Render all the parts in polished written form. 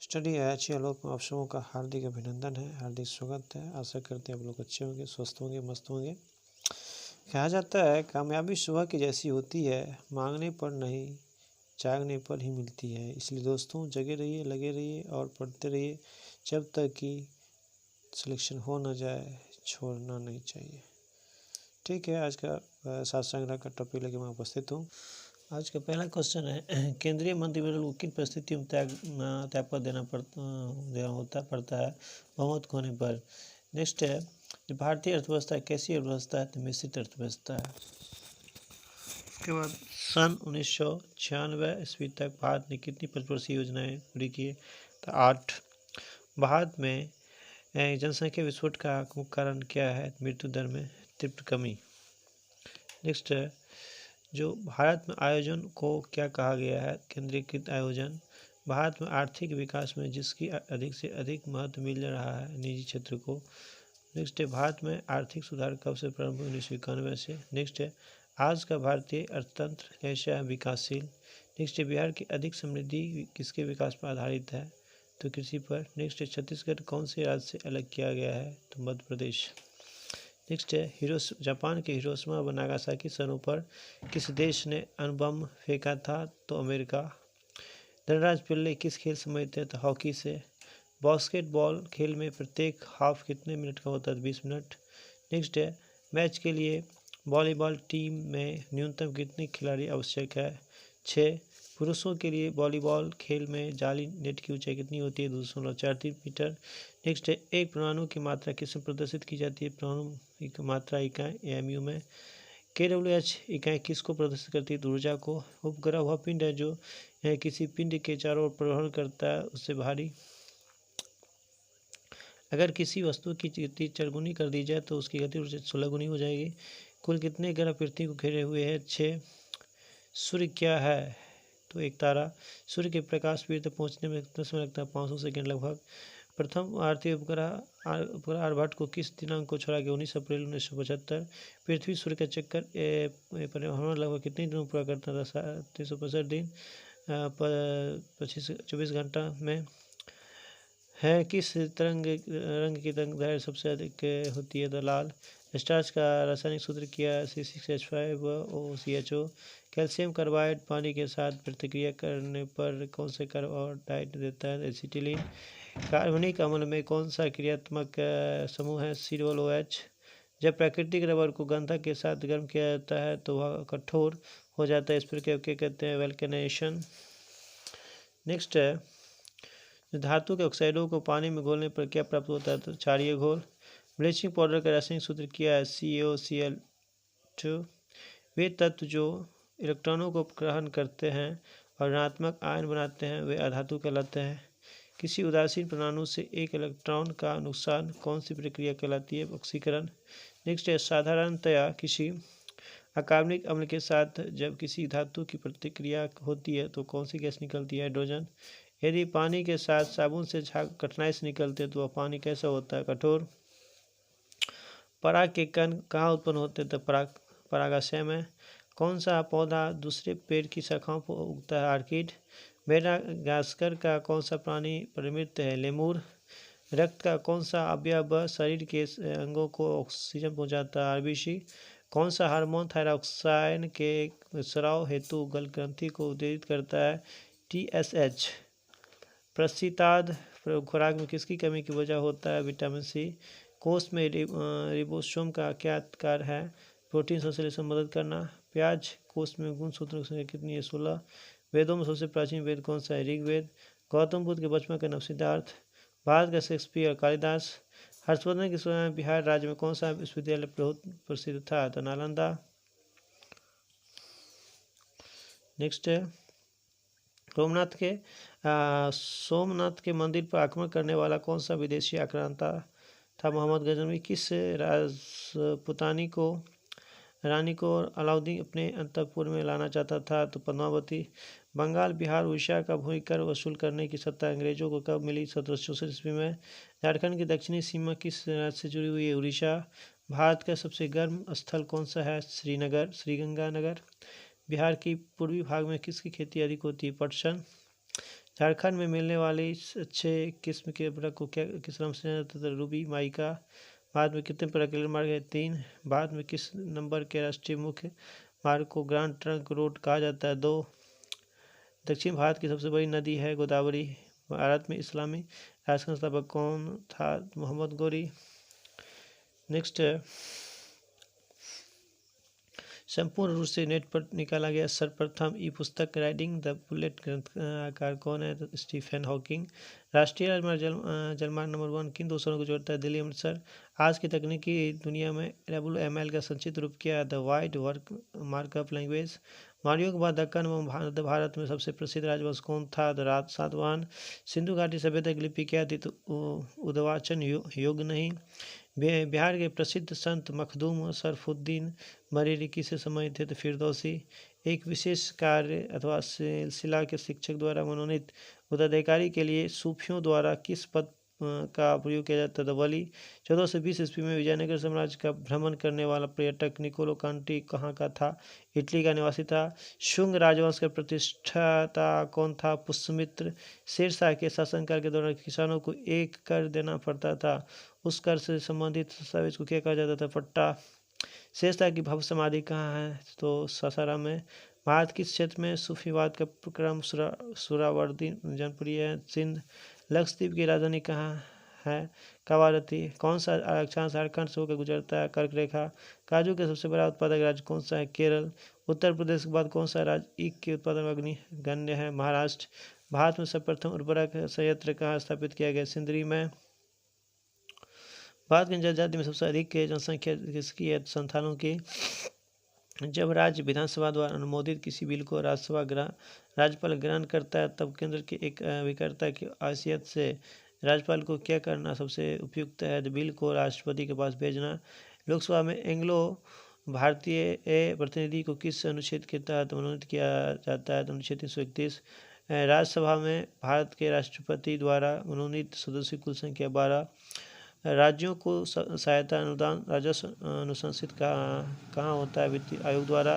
Study H आलोक में आप सबों का हार्दिक अभिनंदन है, हार्दिक स्वागत है। आशा करते हैं आप लोग अच्छे होंगे, स्वस्थ होंगे, मस्त होंगे। कहा जाता है कामयाबी सुबह की जैसी होती है, मांगने पर नहीं जागने पर ही मिलती है। इसलिए दोस्तों जगे रहिए, लगे रहिए और पढ़ते रहिए जब तक कि सिलेक्शन हो ना जाए, छोड़ना नहीं चाहिए। ठीक है, आज का शास्त्र संग्रह का टॉपिक लेके मैं उपस्थित हूँ। आज का पहला क्वेश्चन है, केंद्रीय मंत्रिमंडल को किन परिस्थितियों में त्यागपत्र देना पड़ता है बहुमत होने पर। नेक्स्ट है, भारतीय अर्थव्यवस्था कैसी अर्थव्यवस्था है, तो मिश्रित अर्थव्यवस्था है। उसके बाद सन 1996 ईस्वी तक भारत ने कितनी पंचवर्षीय योजनाएं पूरी की, तो 8। भारत में जनसंख्या विस्फोट का मुख्य कारण क्या है, मृत्यु दर में तीव्र कमी। नेक्स्ट है, जो भारत में आयोजन को क्या कहा गया है, केंद्रीकृत आयोजन। भारत में आर्थिक विकास में जिसकी अधिक से अधिक महत्व मिल रहा है निजी क्षेत्र को। नेक्स्ट है, भारत में आर्थिक सुधार कब से प्रारंभ हुआ, 1991 से। नेक्स्ट है, आज का भारतीय अर्थतंत्र कैसा है, विकासशील। नेक्स्ट है, बिहार की अधिक समृद्धि किसके विकास पर आधारित है, तो कृषि पर। नेक्स्ट है, छत्तीसगढ़ कौन से राज्य से अलग किया गया है, तो मध्य प्रदेश। नेक्स्ट है, जापान के हिरोशिमा व नागासाकी शहरों पर किस देश ने अणुबम फेंका था, तो अमेरिका। धनराज पिल्ले किस खेल से संबंधित है, तो हॉकी से। बास्केटबॉल खेल में प्रत्येक हाफ कितने मिनट का होता है, 20 मिनट। नेक्स्ट है, मैच के लिए वॉलीबॉल टीम में न्यूनतम कितने खिलाड़ी आवश्यक है, 6। पुरुषों के लिए वॉलीबॉल खेल में जाली नेट की ऊंचाई कितनी होती है, 2.43 मीटर। नेक्स्ट है, एक परमाणु की मात्रा किस में प्रदर्शित की जाती है, परमाणु की मात्रा इकाई एमयू में। KWH इकाई किसको प्रदर्शित करती है, ऊर्जा को। उपग्रह वह पिंड है जो किसी पिंड के चारों ओर परिभ्रमण करता है, उससे भारी। अगर किसी वस्तु की गति 4 गुनी कर दी जाए तो उसकी गति 16 गुनी हो जाएगी। कुल कितने ग्रह पृथ्वी को घेरे हुए हैं, 6। सूर्य क्या है, तो एक तारा। सूर्य के प्रकाश पृथ्वी तक पहुंचने में कितना समय लगता है, 500 सेकेंड लगभग। प्रथम भारतीय उपग्रह आर्यभट्ट को किस दिनांक को छोड़ा गया, 19 अप्रैल 1975। पृथ्वी सूर्य का चक्कर परिभ्रमण लगभग कितने दिनों पूरा करता था, 365 दिन 24 घंटा में है। किस रंग की तरंग दैर्घ्य सबसे अधिक होती है, तो लाल। स्टार्च का रासायनिक सूत्र क्या है, C6H5OCHO। कैल्शियम कार्बाइड पानी के साथ प्रतिक्रिया करने पर कौन से कार्बोहाइड्रेट देता है, एसिटिलीन। कार्बनिक अम्ल में कौन सा क्रियात्मक समूह है, COOH। जब प्राकृतिक रबर को गंधक के साथ गर्म किया जाता है तो वह कठोर हो जाता है, इस प्रक्रिया को क्या कहते हैं, वल्केनाइजेशन। नेक्स्ट है, धातु के ऑक्साइडों को पानी में घोलने पर क्या प्राप्त होता है, तो क्षारीय घोल। ब्लीचिंग पाउडर का रासायनिक सूत्र क्या है, CaCl2। वे तत्व जो इलेक्ट्रॉनों को ग्रहण करते हैं और ऋणात्मक आयन बनाते हैं वे अधातु कहलाते हैं। किसी उदासीन परमाणु से एक इलेक्ट्रॉन का नुकसान कौन सी प्रक्रिया कहलाती है, ऑक्सीकरण। नेक्स्ट है, साधारणतया किसी अकार्बनिक अम्ल के साथ जब किसी धातु की प्रतिक्रिया होती है तो कौन सी गैस निकलती है, हाइड्रोजन। यदि पानी के साथ साबुन से झाग कठिनाई से निकलते तो वह पानी कैसा होता है, कठोर। पराग के कण कहाँ उत्पन्न होते हैं, तो परागाशय में। कौन सा पौधा दूसरे पेड़ की शाखाओं पर उगता है, आर्किड। मेडागास्कर का कौन सा प्राणी परिमित है, लेमूर। रक्त का कौन सा अवयव शरीर के अंगों को ऑक्सीजन पहुंचाता है, RBC। कौन सा हार्मोन थायरॉक्साइन के स्राव हेतु गल ग्रंथि को उत्तेजित करता है, TSH। प्रस्ताद खुराक में किसकी कमी की वजह होता है, विटामिन C। कोष में रिबोसोम का क्या कार्य है, प्रोटीन संश्लेषण में मदद करना। प्याज कोष में गुणसूत्रों की संख्या कितनी है, 16। वेदों में सबसे प्राचीन वेद कौन सा है, ऋग्वेद। गौतम बुद्ध के बचपन का नाम सिद्धार्थ। भारत का शेक्सपियर, कालिदास। हर्षवर्धन के समय में बिहार राज्य में कौन सा विश्वविद्यालय बहुत प्रसिद्ध था, तो नालंदा। नेक्स्ट है, सोमनाथ के मंदिर पर आक्रमण करने वाला कौन सा विदेशी आक्रांता था, मोहम्मद गजनवी। किस राजपुतानी को रानी को अलाउद्दीन अपने अंतःपुर में लाना चाहता था, तो पद्मावती। बंगाल, बिहार, उड़ीसा का भूमिकर वसूल करने की सत्ता अंग्रेजों को कब मिली, 1764 ईस्वी में। झारखंड की दक्षिणी सीमा किस राज्य से जुड़ी हुई है, उड़ीसा। भारत का सबसे गर्म स्थल कौन सा है, श्रीगंगानगर। बिहार की पूर्वी भाग में किसकी खेती अधिक होती है, पटसन। झारखंड में मिलने वाली अच्छे किस्म के प्रोडक्ट को क्या किस नाम से जाना जाता था? Ruby, mica. भारत में कितने प्रकार के रेल मार्ग है? 3। भारत में किस नंबर के राष्ट्रीय मुख्य मार्ग को ग्रांड ट्रंक रोड कहा जाता है? 2। दक्षिण भारत की सबसे बड़ी नदी है गोदावरी। भारत में इस्लामी राष्ट्र का संस्थापक कौन था? मोहम्मद गोरी। नेक्स्ट है, संपूर्ण रूप से नेट पर निकाला गया सर्वप्रथम ई पुस्तक राइडिंग द बुलेट ग्रंथकार कौन है? तो स्टीफन हॉकिंग। राष्ट्रीय राजमार्ग जलमार्ग नंबर 1 किन दो शहरों को जोड़ता है? दिल्ली अमृतसर। आज की तकनीकी दुनिया में WML का संक्षिप्त रूप क्या है? The wide work markup language. मौर्यों के बाद दक्कन एवं भारत में सबसे प्रसिद्ध राजवंश कौन था? द सातवाहन। सिंधु घाटी सभ्यता की लिपि क्या थी? तो उद्वाचन युग नहीं। बिहार के प्रसिद्ध संत मखदूम शरफुद्दीन बरेली किसे संबंधित थे? तो फिरदौसी। एक विशेष कार्य अथवा सिलसिला के शिक्षक द्वारा मनोनीत उत्तराधिकारी के लिए सूफियों द्वारा किस पद का प्रयोग किया जाता था? वली। 1420 ईस्वी में विजयनगर साम्राज्य का भ्रमण करने वाला पर्यटक निकोलो कांटी कहाँ का था? इटली का निवासी था। शुंग राजवंश का प्रतिष्ठाता कौन था? पुष्यमित्र। शेरशाह के शासनकाल के दौरान किसानों को एक कर देना पड़ता था, उस कर से संबंधित दस्तावेज को क्या कहा जाता था? पट्टा। शेषशाह की भव्य समाधि कहाँ है? तो सासाराम में। भारत किस क्षेत्र में सूफीवाद का क्रम सुरावर्दी जनप्रिय है? सिंध। लक्षद्वीप की राजधानी कहाँ है? कवारती। कौन सा अक्षांश झारखंड से होकर गुजरता है? कर्क रेखा। काजू का सबसे बड़ा उत्पादक राज्य कौन सा है? केरल। उत्तर प्रदेश के बाद कौन सा राज्य ईख के उत्पादन में अग्रगण्य है? महाराष्ट्र। भारत में सर्वप्रथम उर्वरक संयंत्र कहाँ स्थापित किया गया? सिंदरी में। भारत की जनजाति में सबसे अधिक जनसंख्या किसकी है? संथालों की। जब राज्य विधानसभा द्वारा अनुमोदित किसी बिल को राज्यपाल ग्रहण करता है, तब केंद्र के एक अभिकर्ता की हैसियत से राज्यपाल को क्या करना सबसे उपयुक्त है? तो बिल को राष्ट्रपति के पास भेजना। लोकसभा में एंग्लो भारतीय प्रतिनिधि को किस अनुच्छेद के तहत मनोनीत किया जाता है? तो अनुच्छेद 331। राज्यसभा में भारत के राष्ट्रपति द्वारा मनोनीत सदस्यों की कुल संख्या 12। राज्यों को सहायता अनुदान राजस्व अनुशंसित कहाँ होता है? वित्त आयोग द्वारा।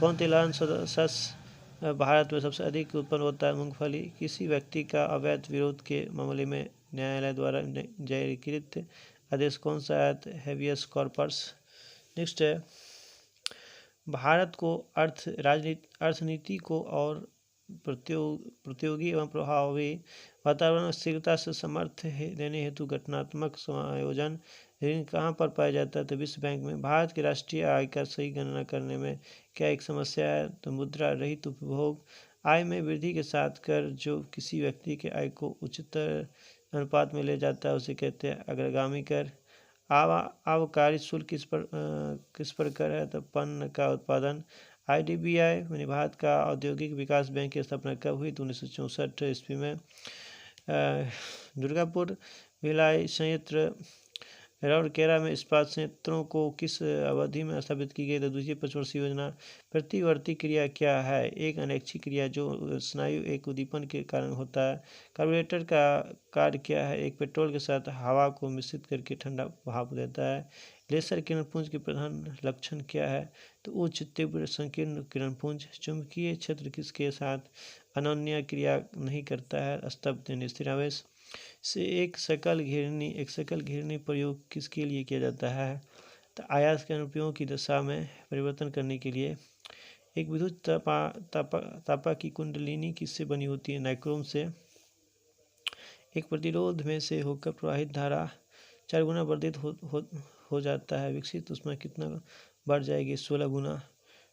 कौन तिलहन शस्य भारत में सबसे अधिक उत्पन्न होता है? मूंगफली। किसी व्यक्ति का अवैध विरोध के मामले में न्यायालय द्वारा जारीकृत आदेश कौन सा है? Habeas corpus. नेक्स्ट है, भारत को अर्थनीति को और प्रतियोगी एवं प्रभावी वातावरण स्थिरता से समर्थ देने हेतु गठनात्मक समायोजन ऋण कहाँ पर पाया जाता है? तो विश्व बैंक में। भारत की राष्ट्रीय आय का सही गणना करने में क्या एक समस्या है? तो मुद्रा रहित उपभोग। आय में वृद्धि के साथ कर जो किसी व्यक्ति के आय को उच्चतर अनुपात में ले जाता है उसे कहते हैं अग्रगामी कर। आबकारी शुल्क किस पर कर है? तो पन्न का उत्पादन। IDBI यानी भारत का औद्योगिक विकास बैंक की स्थापना कब हुई? तो 1964 ईस्वी में। दुर्गापुर भिलाई संयंत्र राउरकेला में इस्पात संयंत्रों को किस अवधि में स्थापित की गई? तो द्वितीय पंचवर्षीय योजना। प्रतिवर्ती क्रिया क्या है? एक अनैच्छिक क्रिया जो स्नायु एक उद्दीपन के कारण होता है। कार्बोरेटर का कार्य क्या है? एक पेट्रोल के साथ हवा को मिश्रित करके ठंडा भाप देता है। लेसर किरणपुंज के प्रधान लक्षण क्या है? तो उच्च तीव्र संकीर्ण किरणपुंज। चुंबकीय क्षेत्र किसके साथ अनन्य क्रिया नहीं करता है? स्तब्ध यानी स्थिरावेश से। एक सकल घिरनी प्रयोग किसके लिए किया जाता है? तो आयास के अनुप्रयोगों की दशा में परिवर्तन करने के लिए। एक विद्युत तापा की कुंडलिनी किससे बनी होती है? नाइक्रोम से। एक प्रतिरोध में से होकर प्रवाहित धारा 4 गुना वर्धित हो जाता है, विकसित उसमें कितना बढ़ जाएगी? 16 गुना।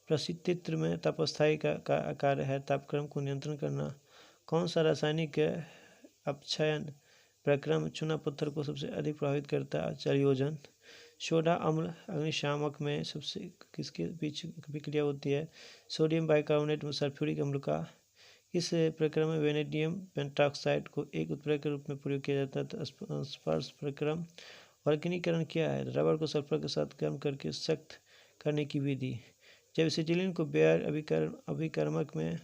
प्रसिद्ध चित्र में तापस्थायी का कार्य है तापक्रम को नियंत्रण करना। कौन सा रासायनिक अपक्षयन प्रक्रम चूना पत्थर को सबसे अधिक प्रभावित करता है? चायोजन। सोडा अम्ल अग्निशामक में सबसे किसके बीच विक्रिया होती है? सोडियम बाइकार्बोनेट में सल्फ्यूरिक अम्ल का। इस प्रक्रम में वेनेडियम पेंटॉक्साइड को एक उत्प्रेरक के रूप में प्रयोग किया जाता है। स्पर्श प्रक्रम। वर्गीकरण क्या है? रबर को सल्फर के साथ गर्म करके सख्त करने की विधि। जब एसिटिलीन को बेयर अभिकर्मक में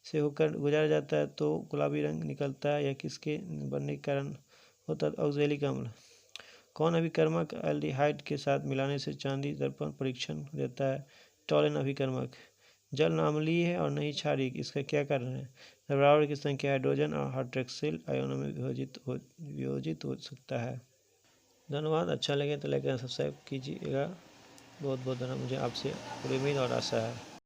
से होकर गुजारा जाता है तो गुलाबी रंग निकलता है, यह किसके बनने के कारण होता है? ऑक्जेलिक अम्ल। कौन अभिकर्मक एल्डिहाइड के साथ मिलाने से चांदी दर्पण परीक्षण देता है? टॉलन अभिकर्मक। जल न अम्लीय है और नहीं क्षारीय, इसका क्या कारण है? बराबर की संख्या हाइड्रोजन और हाइड्रोक्सिल आयनों में वियोजित हो सकता है। धन्यवाद। अच्छा लगे तो लाइक एंड सब्सक्राइब कीजिएगा। बहुत बहुत धन्यवाद। मुझे आपसे पूरी उम्मीद और आशा है।